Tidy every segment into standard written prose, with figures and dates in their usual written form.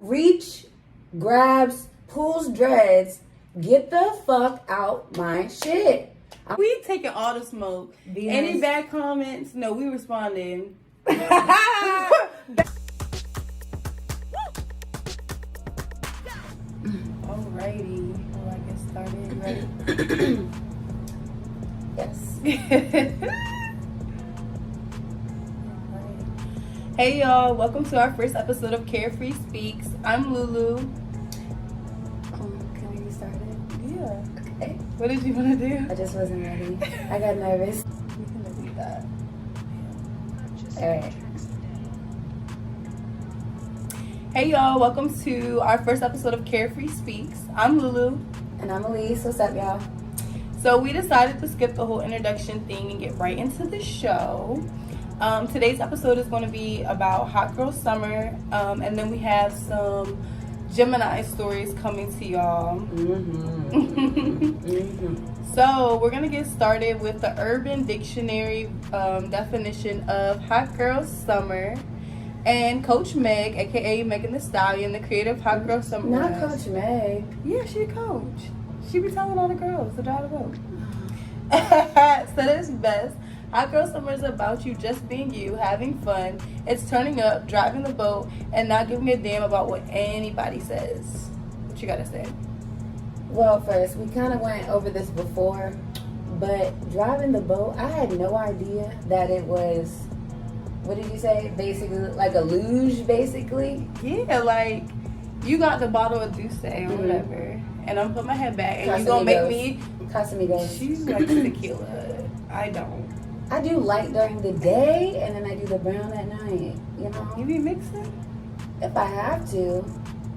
reach, grabs, pulls dreads, get the fuck out my shit. We taking all the smoke. Any bad comments? No, we responding. Alrighty. Well, I guess started. Ready? Yes. Hey y'all, welcome to our first episode of Carefree Speaks. I'm Lulu. Can we get started? Yeah. Okay. What did you want to do? I just wasn't ready. I got nervous. We can do that. Alright. Hey y'all, welcome to our first episode of Carefree Speaks. I'm Lulu. And I'm Elise. What's up, y'all? So we decided to skip the whole introduction thing and get right into the show. Today's episode is going to be about Hot Girl Summer, and then we have some Gemini'S stories coming to y'all. So we're going to get started with the Urban Dictionary definition of Hot Girl Summer. And Coach Meg, aka Megan Thee Stallion, the creator of Hot Girl Summer. Not Coach Meg. Yeah, she a coach. She be telling all the girls to drive the boat. So that's best. Hot Girl Summer is about you just being you, having fun. It's turning up, driving the boat, and not giving a damn about what anybody says. What you gotta say? Well, first, we kind of went over this before, but driving the boat, I had no idea that it was, what did you say? Basically, like a luge, basically? Yeah, like, you got the bottle of Douce or whatever, and I'm putting my head back, and you gonna make me... Casamigos. She likes tequila. I don't. I do light during the day, and then I do the brown at night, you know? You be mixing? If I have to,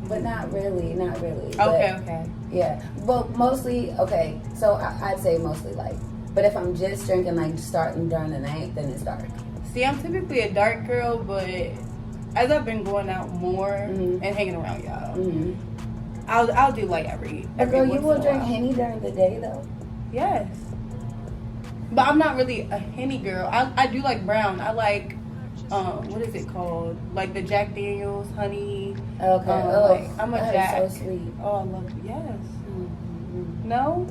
but not really. Okay, But, okay. Yeah, well, mostly, okay, so I'd say mostly light. But if I'm just drinking, like, starting during the night, then it's dark. See, I'm typically a dark girl, but as I've been going out more and hanging around y'all, I'll do like every Girl, you will once in a drink while. Henny during the day, though? Yes. But I'm not really a Henny girl. I do like brown. I like, what is it called? Like the Jack Daniels, honey. Okay. Like, I'm a that Jack. is so sweet. Oh, I love it. Yes. Mm-hmm. No?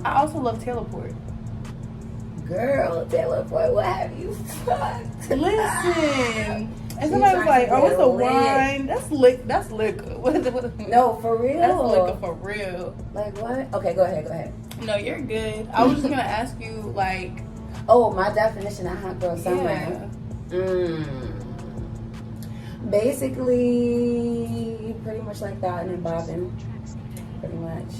I also love Teleport. Girl, Teleport, what have you fucked? Listen. And somebody was like, oh, it's a wine. That's liquor. What is it? No, for real. That's liquor for real. Like what? Okay, go ahead. No, you're good. I was just going to ask you, like... Oh, my definition of Hot Girl Summer. Yeah. Basically, pretty much like that and bobbing. Pretty much.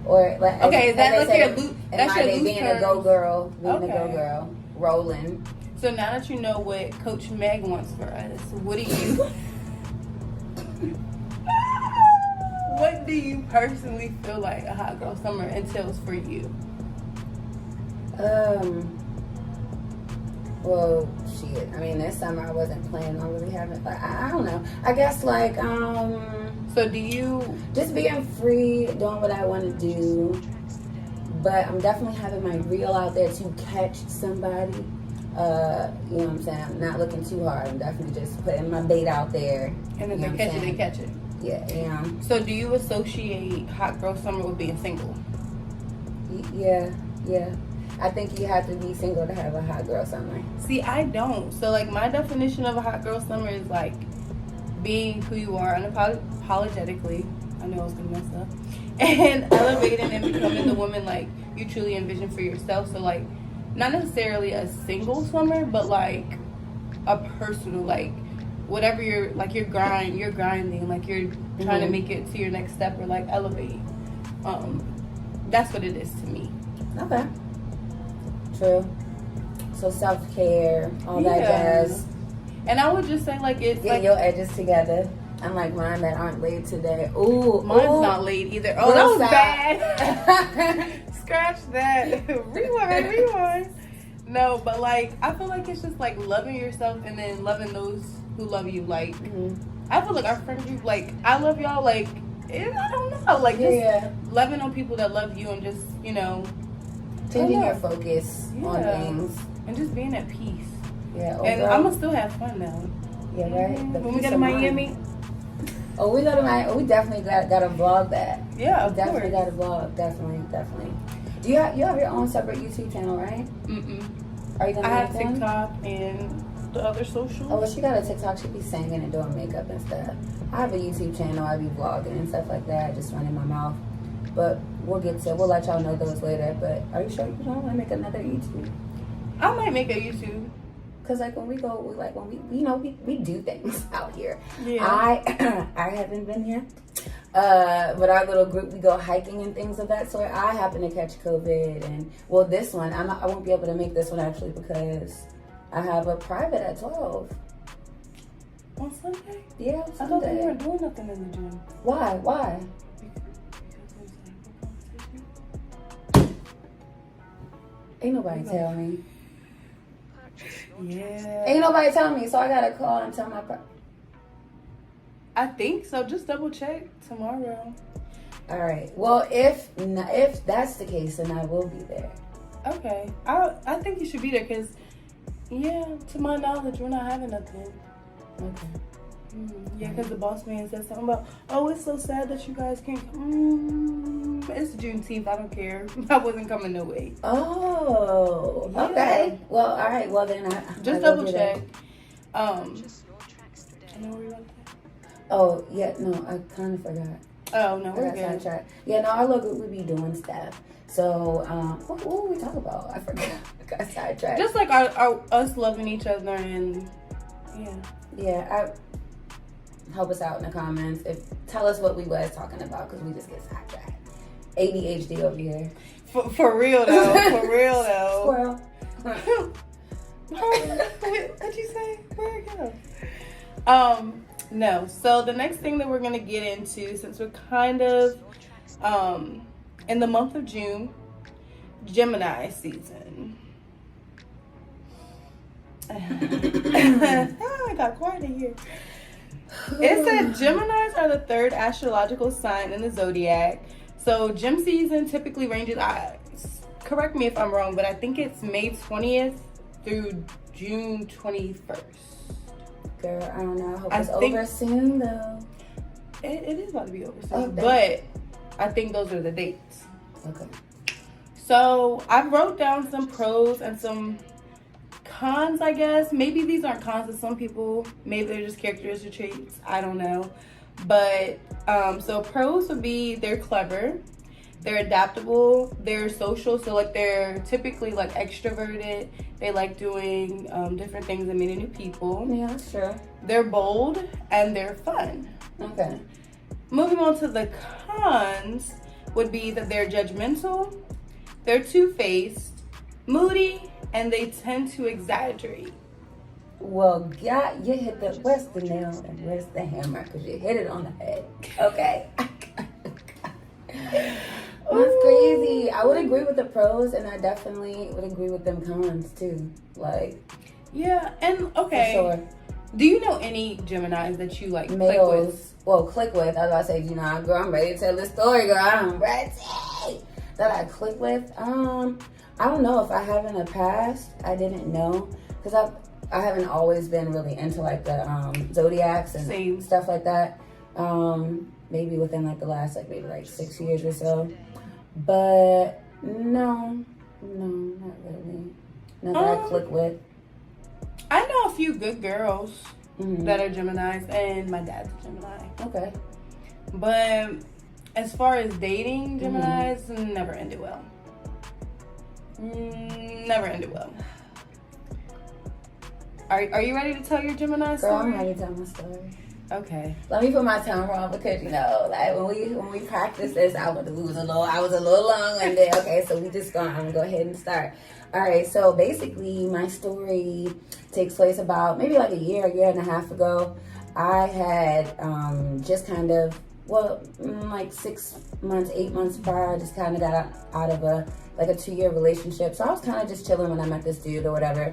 Or like... Okay, is that like your loop? That's your loose being terms? a go-girl. Okay. A go-girl. Rolling. So now that you know what Coach Meg wants for us, what do you... What do you personally feel like a Hot Girl Summer entails for you? Well, shit. I mean, this summer I wasn't planning on really having... Like, I don't know. I guess, like, So do you... just being free, doing what I want to do. But I'm definitely having my reel out there to catch somebody. You know what I'm saying? I'm not looking too hard. I'm definitely just putting my bait out there. And if they catch it. Yeah. So do you associate Hot Girl Summer with being single? Yeah. I think you have to be single to have a hot girl summer. See, I don't. So, like, my definition of a hot girl summer is, like, being who you are unapologetically. I know I was going to mess up. And elevating and becoming the woman, like, you truly envision for yourself. So, like, not necessarily a single summer, but, like, a personal, like, whatever you're grinding, like, you're trying to make it to your next step or, like, elevate. That's what it is to me. Okay. True. So self-care, all that jazz. And I would just say, like, it's get like your edges together. Unlike mine that aren't laid today. Mine's not laid either. Oh, that was bad. Scratch that. Rewind. No, but, like, I feel like it's just, like, loving yourself and then loving those who love you. Like, I feel like our friend group, like, I love y'all, like, I don't know. Like, just loving on people that love you and just, you know, changing your focus on things. And just being at peace. Yeah. And I'm going to still have fun, though. Yeah, right? When we go to Miami. Oh, we definitely gotta vlog that. Yeah, of Definitely course. gotta vlog. Definitely. Do you have your own separate YouTube channel, right? Are you gonna I have make one? TikTok and the other socials. Oh, well, she got a TikTok. She be singing and doing makeup and stuff. I have a YouTube channel. I be vlogging and stuff like that, just running my mouth. But we'll let y'all know those later. But are you sure you don't want to make another YouTube? I might make a YouTube. Cause like when we do things out here. Yeah. I haven't been yet. But our little group, we go hiking and things of that sort. I happen to catch COVID, and well, this one I won't be able to make this one actually because I have a private at 12. On Sunday? Yeah, I thought they Sunday. weren't doing nothing in the gym. Why? Ain't nobody tell me. Yeah. Ain't nobody tell me, so I gotta call and tell my. I think so. Just double check tomorrow. All right. Well, if that's the case, then I will be there. Okay. I think you should be there because, yeah, to my knowledge, we're not having nothing. Okay. Yeah, because the boss man said something about, oh, it's so sad that you guys can't come. It's Juneteenth. I don't care. I wasn't coming no way. Oh. Yeah. Okay. Well, all right. Well, then I Just will double do check. that. I know where you about that. Oh yeah. No, I kind of forgot. Oh, no, I we're got good. sidetracked. Yeah. No, our little group, we be doing stuff. So, what were we talking about? I forgot. I got sidetracked. Just like our us loving each other and, yeah. Yeah. Help us out in the comments. Tell us what we was talking about because we just get sidetracked. ADHD over here. For real, though. For real, though. Squirrel. What'd you say? Where'd it go? No. So the next thing that we're gonna get into, since we're kind of in the month of June, Gemini season. I got quiet in here. It said Geminis are the third astrological sign in the zodiac. So Gem season typically ranges. Correct me if I'm wrong, but I think it's May 20th through June 21st. Girl, I don't know. I hope it's over soon, though. It is about to be over soon. Okay. But I think those are the dates. Okay. So I wrote down some pros and some cons, I guess. Maybe these aren't cons to some people. Maybe they're just characteristic traits. I don't know. But so pros would be they're clever. They're adaptable. They're social. So like they're typically like extroverted. They like doing different things and meeting new people. Yeah, sure. They're bold and they're fun. Okay. Moving on to the cons would be that they're judgmental, they're two-faced, moody, and they tend to exaggerate. Well, yeah, you hit the, where's the nail and where's the hammer? Because you hit it on the head. Okay. That's crazy. I would agree with the pros, and I definitely would agree with them cons, too. Like, yeah, and okay. for sure. Do you know any Geminis that you like Males, click with? well, click with. I was about to say, girl, I'm ready to tell this story, girl. I'm ready. That I click with. I don't know if I have in the past. I didn't know because I haven't always been really into like the zodiacs and stuff like that. Maybe within like the last maybe 6 years or so. But no, not really. Not that I click with. I know a few good girls that are Geminis, and my dad's a Gemini. Okay. But as far as dating Geminis, never ended well. Never ended well. Are you ready to tell your Gemini story? Girl, I'm ready to tell my story. Okay. Let me put my tongue wrong because like when we practice this, I was a little long-winded. Okay, so I'm gonna go ahead and start. All right, so basically my story takes place about maybe like a year and a half ago. I had just kind of, like 6 months, 8 months prior, I just kind of got out of a 2-year relationship. So I was kind of just chilling when I met this dude or whatever.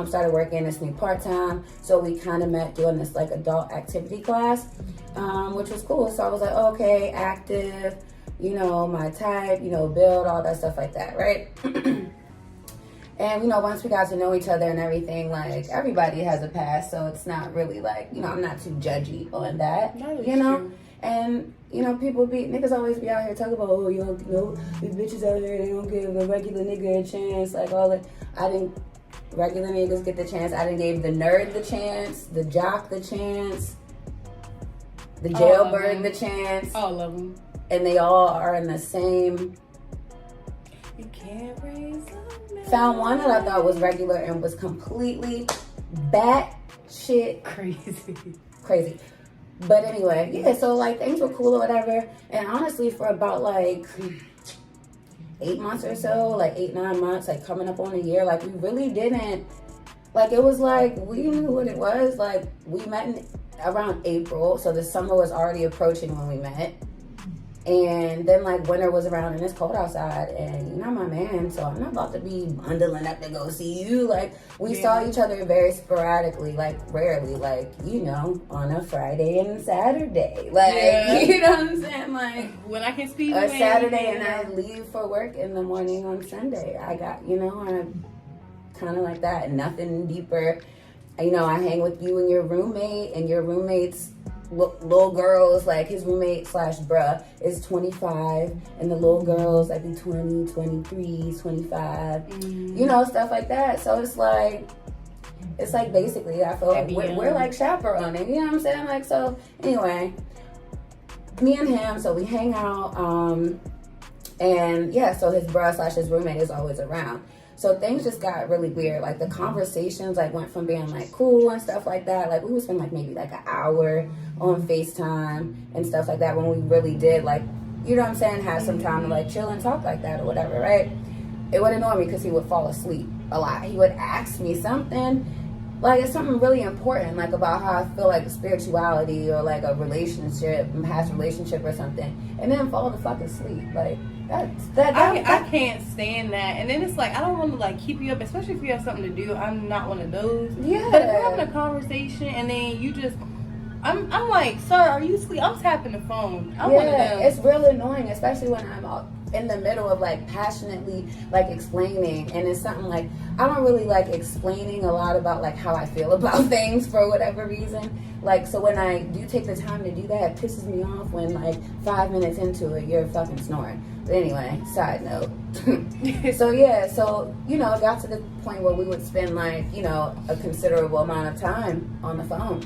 Started working this new part-time. So we kind of met doing this adult activity class, which was cool. So I was like, okay, active, my type, build, all that stuff like that, right? And, you know, once we got to know each other and everything, like, everybody has a past, so it's not really, like, you know, I'm not too judgy on that, you know? True. And, you know, niggas always be out here talking about, oh, you know, these bitches out here, they don't give a regular nigga a chance, like, all that. Regular niggas get the chance. I done gave the nerd the chance, the jock the chance, the jailbird the chance. All of them. And they all are in the same. You can't raise a man. Found one that I thought was regular and was completely batshit crazy. But anyway, yeah, so like things were cool or whatever. And honestly, for about like 8 months or so, like 8-9 months, like coming up on a year, like we really didn't, like it was like we knew what it was. Like we met around April, so the summer was already approaching when we met. And then like winter was around and it's cold outside, and you're not my man, so I'm not about to be bundling up to go see you. Like we saw each other very sporadically, like rarely, like, you know, on a Friday and Saturday, like you know what I'm saying, like when I can speak a Saturday and I leave for work in the morning on Sunday. I got, you know, I kind of like that, nothing deeper. You know, I hang with you and your roommate, and your roommate's little girls, like his roommate / bruh is 25, and the little girls like be 20, 23, 25, you know, stuff like that. So it's like basically I feel like we're like chaperoning, you know what I'm saying? Like, so anyway, me and him, so we hang out, and yeah, so his bruh / his roommate is always around. So things just got really weird. Like the conversations like went from being like cool and stuff like that. Like we would spend like maybe like an hour on FaceTime and stuff like that when we really did, like, you know what I'm saying, have some time to like chill and talk like that or whatever, right? It would annoy me because he would fall asleep a lot. He would ask me something, like it's something really important, like about how I feel like spirituality or like a relationship, past relationship or something, and then fall the fuck asleep. Like I can't stand that. And then it's like I don't want to like keep you up, especially if you have something to do. I'm not one of those. Yeah. But if we're having a conversation and then you just, I'm like, sir, are you asleep? I'm tapping the phone. I'm one of them. It's real annoying, especially when I'm in the middle of like passionately like explaining, and it's something like I don't really like explaining a lot about like how I feel about things for whatever reason. Like, so when I do take the time to do that, it pisses me off when like 5 minutes into it you're fucking snoring. But anyway, side note. So yeah, so you know, it got to the point where we would spend like, you know, a considerable amount of time on the phone.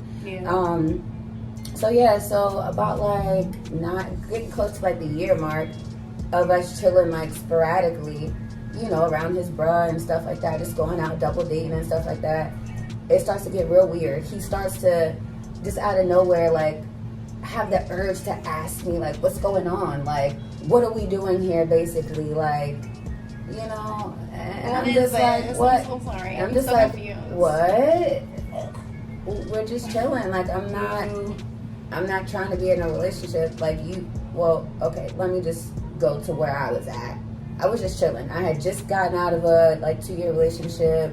So yeah, so about like not getting close to like the year mark of us chilling like sporadically, you know, around his bruh and stuff like that, just going out double dating and stuff like that, it starts to get real weird. He starts to just out of nowhere like have the urge to ask me like, what's going on, like what are we doing here, basically, like, you know. And I'm just like, what? I'm so sorry. I'm just like, what? We're just chilling. Like I'm not trying to be in a relationship. Like you, well, okay, let me just go to where I was at. I was just chilling. I had just gotten out of a like 2-year relationship.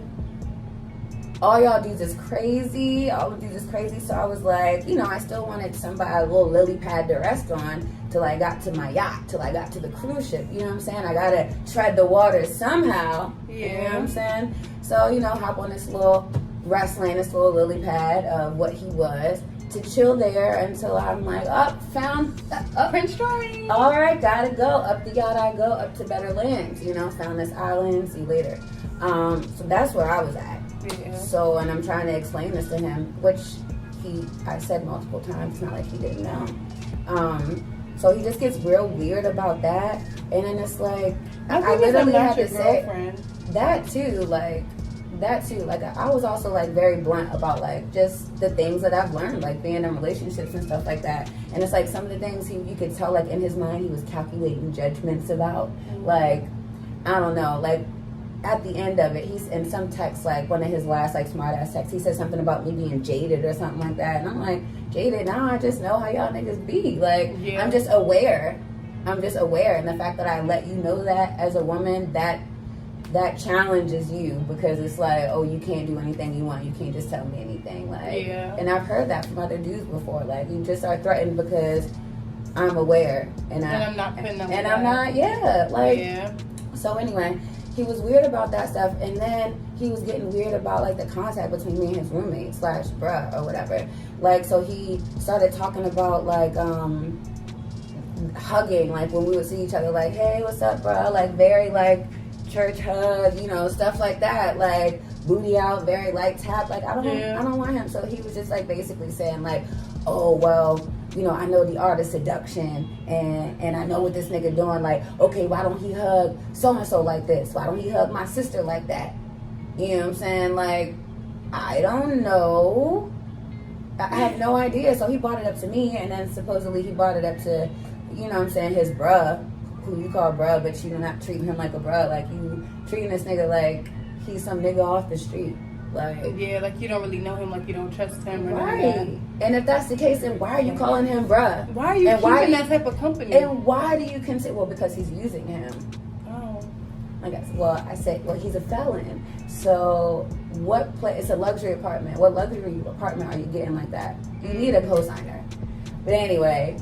All y'all dudes is crazy. All the dudes is crazy. So I was like, you know, I still wanted somebody, a little lily pad to rest on till I got to my yacht, till I got to the cruise ship. You know what I'm saying? I gotta tread the water somehow. Yeah. You know what I'm saying? So, you know, hop on this little wrestling, this little lily pad of what he was, to chill there until I'm like, found Prince Charming. All right, gotta go. Up the yacht I go, up to better lands. You know, found this island, see you later. So that's where I was at. Yeah. So, and I'm trying to explain this to him, which I said multiple times. It's not like he didn't know. So he just gets real weird about that. And then it's like, I literally had to say that too. Like, I was also like very blunt about like just the things that I've learned, like being in relationships and stuff like that. And it's like some of the things you could tell like in his mind he was calculating judgments about. Like, I don't know, like at the end of it, he's in some text, like one of his last like smart ass texts, he said something about me being jaded or something like that. And I'm like, jaded? Nah, I just know how y'all niggas be. Like, I'm just aware. And the fact that I let you know that as a woman, that challenges you, because it's like, oh, you can't do anything you want. You can't just tell me anything. Like, and I've heard that from other dudes before. Like, you just are threatened because I'm aware, and I'm not putting them. And I'm not. So anyway, he was weird about that stuff, and then he was getting weird about like the contact between me and his roommate / bruh or whatever. Like, so he started talking about like hugging, like when we would see each other, like, hey, what's up, bro? Like very like church hug, you know, stuff like that, like booty out, very light tap. Like I don't want him. So he was just like basically saying like, oh well, you know, I know the art of seduction, and I know what this nigga doing. Like, okay, why don't he hug so and so like this? Why don't he hug my sister like that? You know what I'm saying? Like, I don't know. I have no idea. So he brought it up to me, and then supposedly he brought it up to, you know what I'm saying, his bruh, who you call bruh, but you're not treating him like a bruh. Like, you treating this nigga like he's some nigga off the street. Like, yeah, like you don't really know him, like you don't trust him. Or right. And if that's the case, then why are you calling him bruh? Why are you keeping that type of company? And why do you consider, well, because he's using him. Oh. I guess, well, I said, well, he's a felon. So it's a luxury apartment. What luxury apartment are you getting like that? You need a cosigner. But anyway,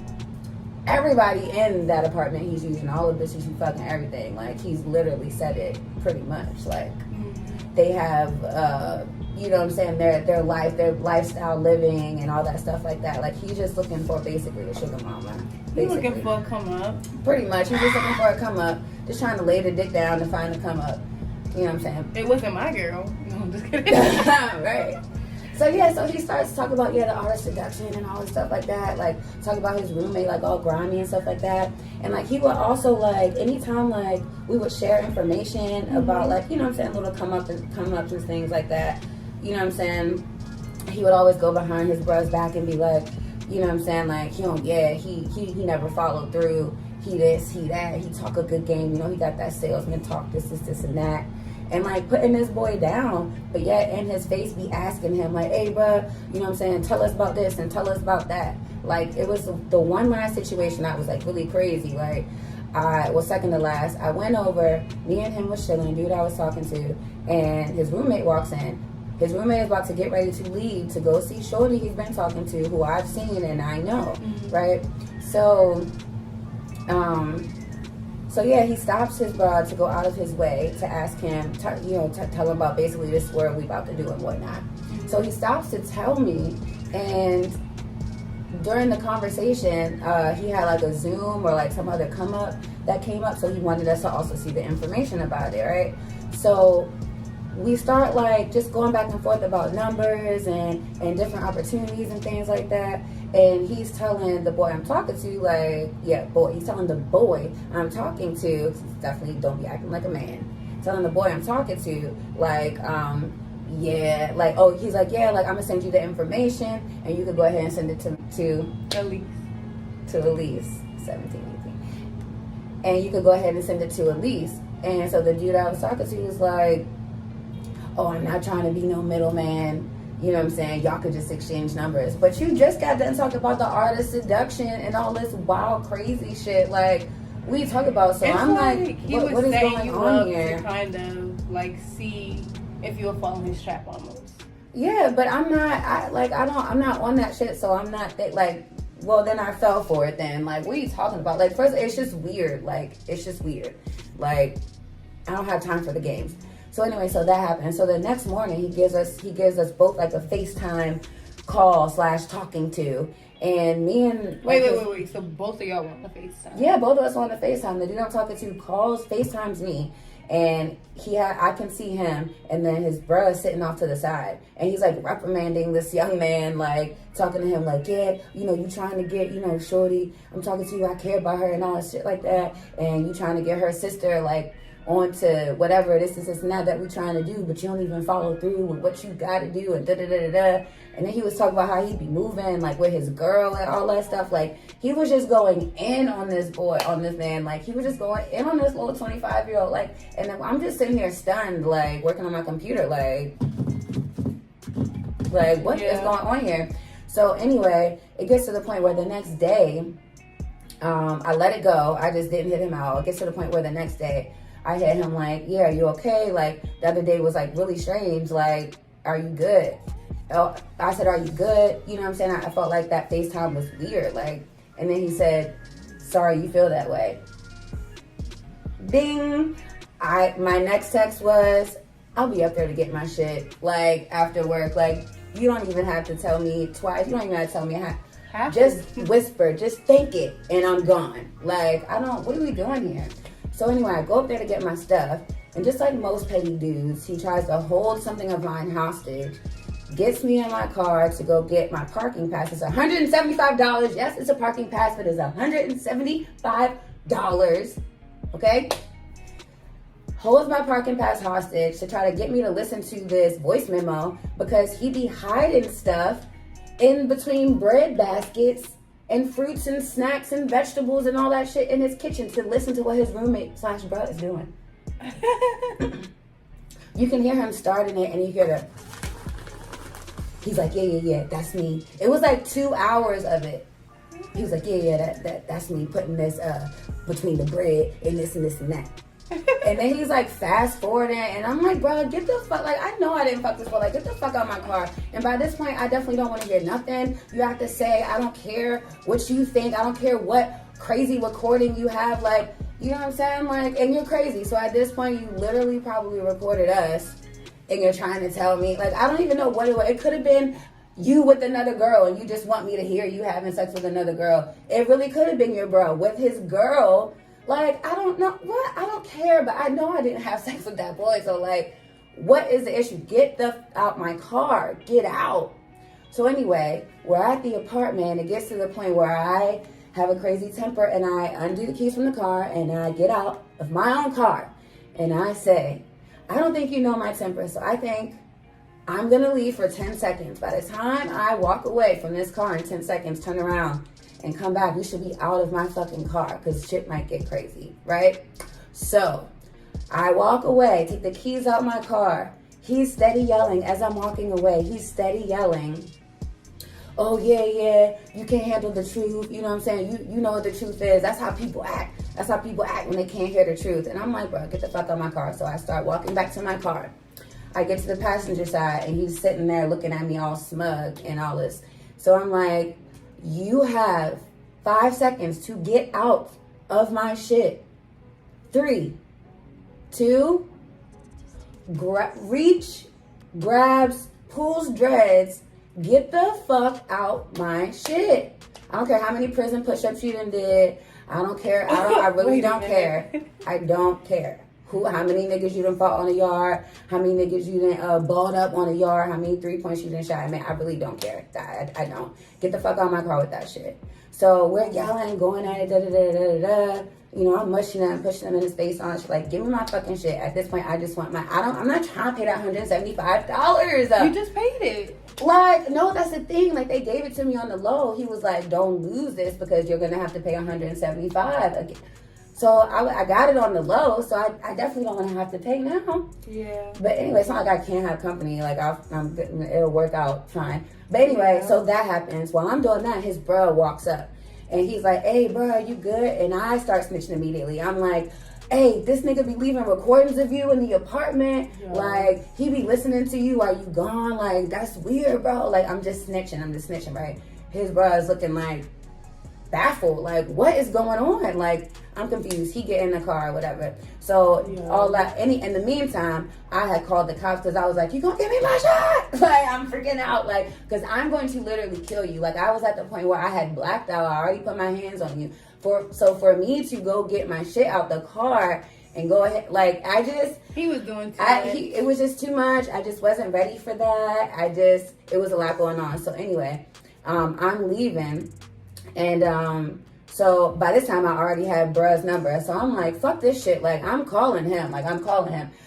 everybody in that apartment, he's using all the bitches, he fucking everything. Like, he's literally said it pretty much. Like, they have, you know what I'm saying, their life, their lifestyle living and all that stuff like that. Like, he's just looking for basically a sugar mama. He's looking for a come up. Pretty much. He's just looking for a come up. Just trying to lay the dick down to find a come up. You know what I'm saying? It wasn't my girl. No, I'm just kidding. Right. So yeah, so he starts to talk about, the art of seduction and all this stuff like that. Like, talk about his roommate, like, all grimy and stuff like that. And, like, he would also, like, anytime, like, we would share information about, like, you know what I'm saying, little come up and things like that. You know what I'm saying? He would always go behind his brother's back and be like, you know what I'm saying, like, he never followed through. He this, he that. He talk a good game. You know, he got that salesman talk, this, and that. And, like, putting this boy down, but yet in his face be asking him, like, hey, bro, you know what I'm saying, tell us about this and tell us about that. Like, it was the one last situation that was, like, really crazy. Like, second to last, I went over, me and him was chilling, dude I was talking to, and his roommate walks in. His roommate is about to get ready to leave to go see shorty he's been talking to, who I've seen and I know, right? So, yeah, he stops his brother to go out of his way to ask him, tell him about basically this is what we about to do and whatnot. So he stops to tell me, and during the conversation, he had like a Zoom or like some other come up that came up, so he wanted us to also see the information about it, right? So we start like just going back and forth about numbers and different opportunities and things like that. And he's telling the boy I'm talking to, like, he's telling the boy I'm talking to, definitely don't be acting like a man, telling the boy I'm talking to, like, he's like, I'm gonna send you the information and you could go ahead and send it to Elise, 17, 18. And you could go ahead and send it to Elise. And so the dude I was talking to was like, oh, I'm not trying to be no middleman. You know what I'm saying? Y'all could just exchange numbers. But you just got done talking about the art of seduction and all this wild, crazy shit. Like, what are you talking about? So I'm like, what is going on here? To kind of, like, see if you'll fall in his trap almost. Yeah, but I'm not, I'm not on that shit, so I'm not, well, then I fell for it then. Like, what are you talking about? Like, first, it's just weird. Like, it's just weird. Like, I don't have time for the games. So anyway, so that happened. So the next morning, he gives us both like a FaceTime call / talking to, and me and wait. So both of y'all want the FaceTime? Yeah, both of us on the FaceTime. The dude I'm talking to calls, FaceTimes me, and I can see him, and then his brother sitting off to the side, and he's like reprimanding this young man, like talking to him like, you trying to get, shorty, I'm talking to you, I care about her and all that shit like that, and you trying to get her sister like onto whatever this and that we're trying to do, but you don't even follow through with what you got to do and da-da-da-da-da. And then he was talking about how he'd be moving like with his girl and all that stuff. Like, he was just going in on this man. Like, he was just going in on this little 25-year-old. Like, and then I'm just sitting here stunned, like working on my computer, like what is going on here? So anyway, it gets to the point where the next day, I let it go. I just didn't hit him out. It gets to the point where the next day I hit him like, are you okay? Like, the other day was like really strange. Like, are you good? Oh, I said, are you good? You know what I'm saying? I felt like that FaceTime was weird. Like, and then he said, sorry you feel that way. Ding. My next text was, I'll be up there to get my shit, like, after work. Like, you don't even have to tell me twice. You don't even have to tell me how. Just whisper, just think it, and I'm gone. Like, what are we doing here? So anyway, I go up there to get my stuff, and just like most petty dudes, he tries to hold something of mine hostage, gets me in my car to go get my parking pass. It's $175. Yes, it's a parking pass, but it's $175. Okay? Holds my parking pass hostage to try to get me to listen to this voice memo because he be hiding stuff in between bread baskets and fruits and snacks and vegetables and all that shit in his kitchen to listen to what his roommate/bro is doing. You can hear him starting it, and you hear the. He's like, yeah, that's me. It was like 2 hours of it. He was like, yeah, that's me putting this between the bread and this and this and that. And then he's like fast forwarding, and I'm like, bro, get the fuck, like, I know I didn't fuck this, but like, get the fuck out of my car. And by this point, I definitely don't want to hear nothing. You have to say, I don't care what you think. I don't care what crazy recording you have. Like, you know what I'm saying? Like, and you're crazy. So at this point, you literally probably recorded us, and you're trying to tell me, like, I don't even know what it was. It could have been you with another girl, and you just want me to hear you having sex with another girl. It really could have been your bro with his girl. Like, I don't know what, I don't care, but I know I didn't have sex with that boy. So like, what is the issue? Get out my car, get out. So anyway, we're at the apartment. It gets to the point where I have a crazy temper, and I undo the keys from the car, and I get out of my own car, and I say, I don't think you know my temper, so I think I'm gonna leave for 10 seconds. By the time I walk away from this car in 10 seconds, turn around and come back, you should be out of my fucking car because shit might get crazy, right? So I walk away, take the keys out my car. He's steady yelling as I'm walking away. He's steady yelling, oh yeah, you can't handle the truth. You know what I'm saying? You know what the truth is. That's how people act. That's how people act when they can't hear the truth. And I'm like, bro, get the fuck out of my car. So I start walking back to my car. I get to the passenger side, and he's sitting there looking at me all smug and all this. So I'm like, you have 5 seconds to get out of my shit. 3, 2, reach, grabs, pulls dreads, get the fuck out my shit. I don't care how many prison push-ups you done did. I don't care. I really don't care. I don't care. How many niggas you done fought on the yard? How many niggas you done balled up on the yard? How many 3-points you done shot? Man, I really don't care. I don't. Get the fuck out of my car with that shit. So we're yelling, going at it, da-da-da-da-da-da. You know, I'm mushing him, pushing him in his face on. She's like, give me my fucking shit. At this point, I just want I'm not trying to pay that $175. You just paid it. Like, no, that's the thing. Like, they gave it to me on the low. He was like, don't lose this because you're going to have to pay $175 again. So I got it on the low, so I definitely don't want to have to pay now. Yeah. But anyway, it's not like I can't have company. Like, it'll work out fine. But anyway, yeah. So that happens. While I'm doing that, his bro walks up. And he's like, hey, bro, you good? And I start snitching immediately. I'm like, hey, this nigga be leaving recordings of you in the apartment. Yeah. Like, he be listening to you. Are you gone? Like, that's weird, bro. Like, I'm just snitching, right? His bro is looking like baffled. Like, what is going on? Like, I'm confused. He get in the car or whatever. So all that. In the meantime, I had called the cops because I was like, you gonna give me my shot? Like, I'm freaking out. Like, because I'm going to literally kill you. Like, I was at the point where I had blacked out. I already put my hands on you. So for me to go get my shit out the car and go ahead, like, he was doing too much. It was just too much. I just wasn't ready for that. It was a lot going on. So anyway, I'm leaving. And so by this time I already had bruh's number. So I'm like, fuck this shit. Like, I'm calling him.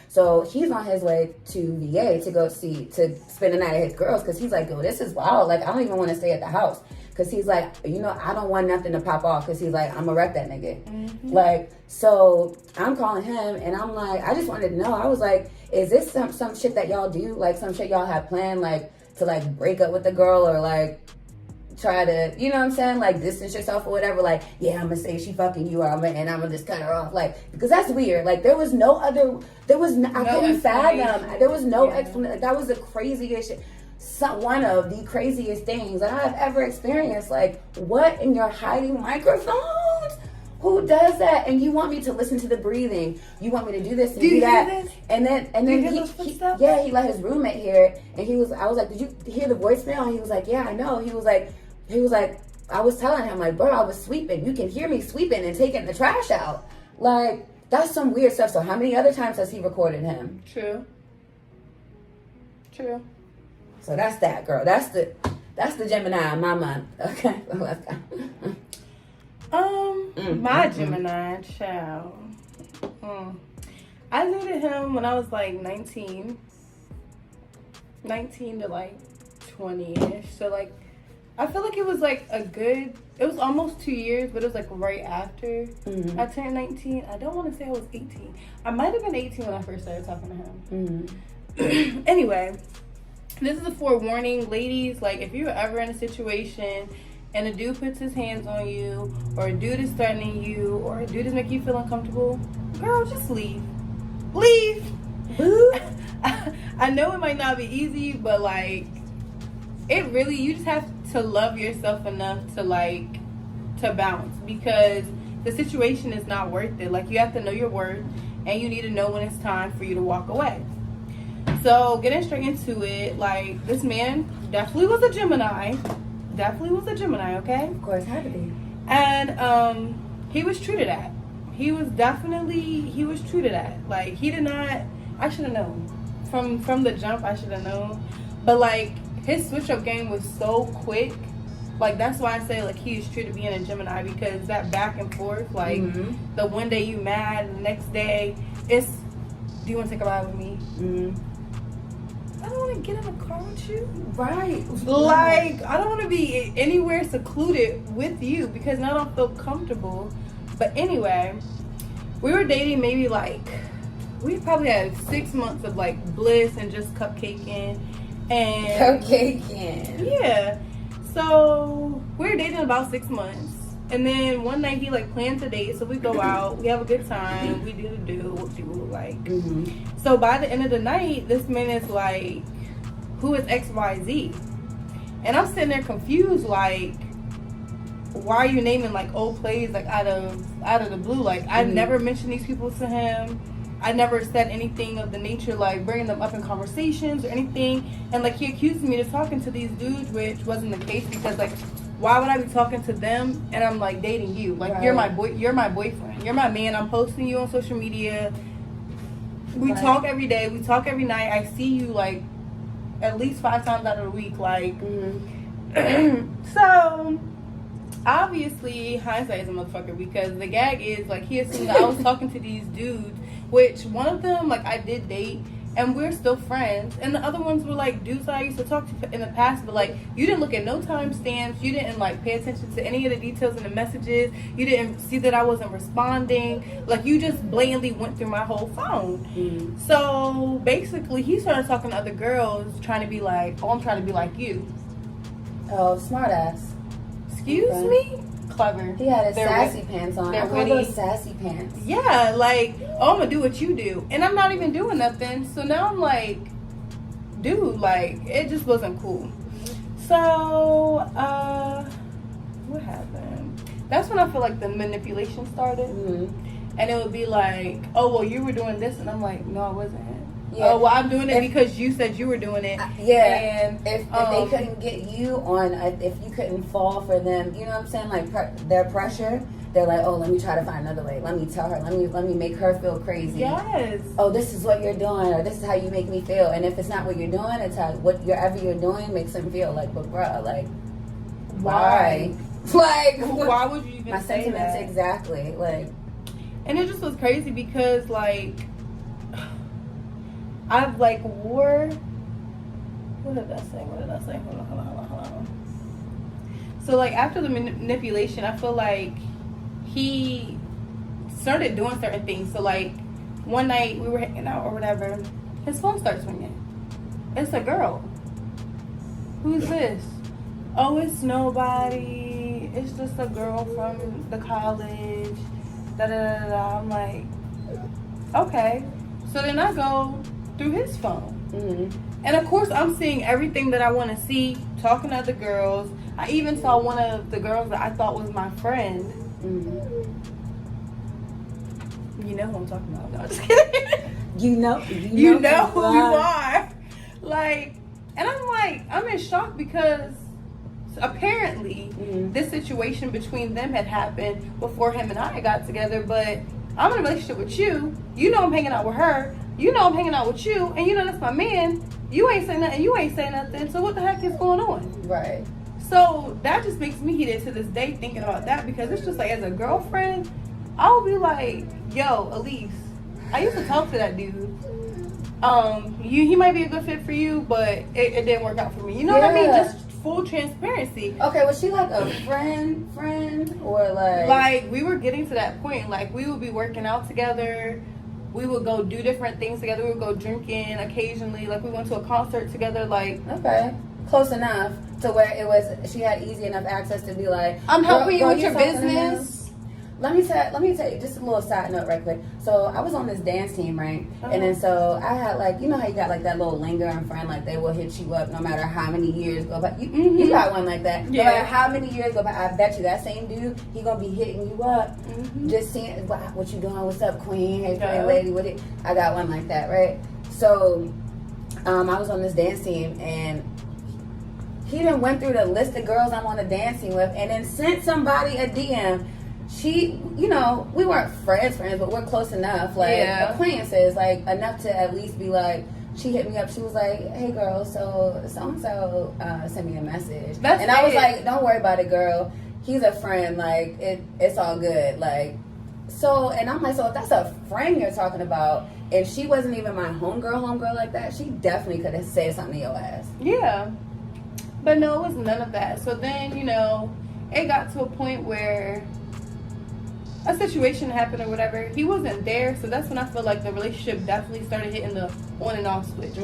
So he's on his way to VA to spend the night at his girls. Cause he's like, yo, this is wild. Like, I don't even want to stay at the house. Cause he's like, you know, I don't want nothing to pop off. Cause he's like, I'm gonna wreck that nigga. Mm-hmm. Like, so I'm calling him and I'm like, I just wanted to know. I was like, is this some shit that y'all do? Like, some shit y'all have planned, like, to like break up with the girl or like try to, you know what I'm saying, like distance yourself or whatever. Like, yeah, I'm gonna say she fucking you, and I'm gonna just cut her off. Like, because that's weird. Like, I couldn't fathom. There was no explanation. That was the craziest shit. One of the craziest things that I've ever experienced. Like, what? And you're hiding microphones? who does that? And you want me to listen to the breathing? You want me to do this and Do you do that? hear this? And then he let his roommate hear it, and I was like, did you hear the voicemail? And he was like, yeah, I know. He was like, I was telling him, like, bro, I was sweeping. You can hear me sweeping and taking the trash out. Like, that's some weird stuff. So how many other times has he recorded him? True. So that's that, girl. That's the Gemini of my month. Okay, so let's go. My Gemini child. I dated him when I was like 19 to like 20-ish. So like, I feel like it was like it was almost 2 years, but it was like right after I turned 19. I don't want to say I was 18. I might have been 18 when I first started talking to him. Anyway, this is a forewarning, ladies. Like, if you're ever in a situation and a dude puts his hands on you, or a dude is threatening you, or a dude is making you feel uncomfortable, girl, just leave. I know it might not be easy, but like, it really, you just have to love yourself enough to bounce, because the situation is not worth it. Like, you have to know your worth, and you need to know when it's time for you to walk away. So getting straight into it, like, this man definitely was a Gemini, okay? Of course, had to be. And he was true to that. He was true to that. Like, he did not, I should have known. From the jump, I should have known. But like, his switch up game was so quick. Like, that's why I say, like, he is true to being a Gemini, because that back and forth, like, the one day you mad, the next day it's, do you want to take a ride with me? I don't want to get in a car with you. Right. Like, I don't want to be anywhere secluded with you, because now I don't feel comfortable. But anyway, we were dating maybe like, we probably had 6 months of like bliss and just cupcaking. And yeah. So we were dating about 6 months. And then one night he like plans a date, so we go out, we have a good time, we do what people like. So by the end of the night, this man is like, who is XYZ? And I'm sitting there confused, like, why are you naming like old plays like out of the blue? Like, I never mentioned these people to him. I never said anything of the nature like bringing them up in conversations or anything. And like, he accused me of talking to these dudes, which wasn't the case, because like, why would I be talking to them and I'm like dating you? Like, right. You're my boyfriend. You're my man. I'm posting you on social media. We talk every day. We talk every night. I see you like at least 5 times out of the week. Like, so obviously hindsight is a motherfucker, because the gag is like, he assumed that I was talking to these dudes, which one of them like I did date, and we're still friends, and the other ones were like dudes that I used to talk to in the past. But like, you didn't look at no timestamps, you didn't like pay attention to any of the details in the messages, you didn't see that I wasn't responding, like, you just blatantly went through my whole phone. So basically he started talking to other girls, trying to be like, oh, I'm trying to be like you. Oh, smart ass. Excuse me? Clever. He had his sassy pants on. I call those sassy pants. Yeah, like, oh, I'm gonna do what you do, and I'm not even doing nothing. So now I'm like, dude, like, it just wasn't cool. So what happened? That's when I feel like the manipulation started. And it would be like, oh, well, you were doing this, and I'm like, no, I wasn't. Yeah. Oh, well, I'm doing it because you said you were doing it. Yeah. And if they couldn't get you on, if you couldn't fall for them, you know what I'm saying? Like, their pressure, they're like, oh, let me try to find another way. Let me tell her. Let me make her feel crazy. Yes. Oh, this is what you're doing, or this is how you make me feel. And if it's not what you're doing, it's how whatever you're doing makes them feel. Like, but bruh, like, why? Like, why would you even my say sentiments that? Exactly. Like, and it just was crazy, because like, I've like what did I say? Hold on. So like, after the manipulation, I feel like he started doing certain things. So like, one night we were hanging out or whatever, his phone starts ringing. It's a girl. Who's this? Oh, it's nobody. It's just a girl from the college. I'm like, okay. So then I go through his phone. And of course, I'm seeing everything that I want to see, talking to other girls. I even saw one of the girls that I thought was my friend You know who I'm talking about. No, I'm just kidding. You know who you are. Like, and I'm like, I'm in shock because apparently this situation between them had happened before him and I got together, but I'm in a relationship with you. You know I'm hanging out with her. You know I'm hanging out with you. And you know that's my man. You ain't saying nothing. You ain't saying nothing. So what the heck is going on? Right. So that just makes me heated to this day thinking about that, because it's just like, as a girlfriend, I'll be like, yo, Elise, I used to talk to that dude. He might be a good fit for you, but it didn't work out for me. You know what I mean? Just full transparency. Okay, was she like a friend, or like? Like, we were getting to that point. Like, we would be working out together. We would go do different things together. We would go drinking occasionally. Like, we went to a concert together. Like, okay, close enough to where it was. She had easy enough access to be like, I'm helping you with your business. Let me tell you just a little side note right quick. So I was on this dance team, right? And then so I had like, you know how you got like that little lingering friend, like they will hit you up no matter how many years go by. You got one like that. Yeah. No matter how many years go by, I bet you that same dude, he gonna be hitting you up, just seeing what you doing, what's up, queen, hey queen lady, what it. I got one like that, right? So I was on this dance team, and he then went through the list of girls I'm on the dance team with, and then sent somebody a DM. She, you know, we weren't friends, but we're close enough, like acquaintances, like enough to at least be like, she hit me up. She was like, hey girl, so and so sent me a message. I was like, don't worry about it, girl. He's a friend, like it's all good. Like, so, and I'm like, so if that's a friend you're talking about, and she wasn't even my homegirl like that, she definitely could have said something to your ass. Yeah. But no, it was none of that. So then, you know, it got to a point where a situation happened or whatever. He wasn't there, so that's when I feel like the relationship definitely started hitting the on and off switch.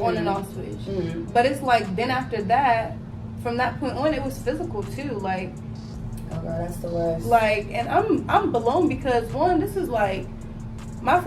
But it's like, then after that, from that point on, it was physical too. Like, oh girl, that's the worst. Like, and I'm blown because, one, this is like my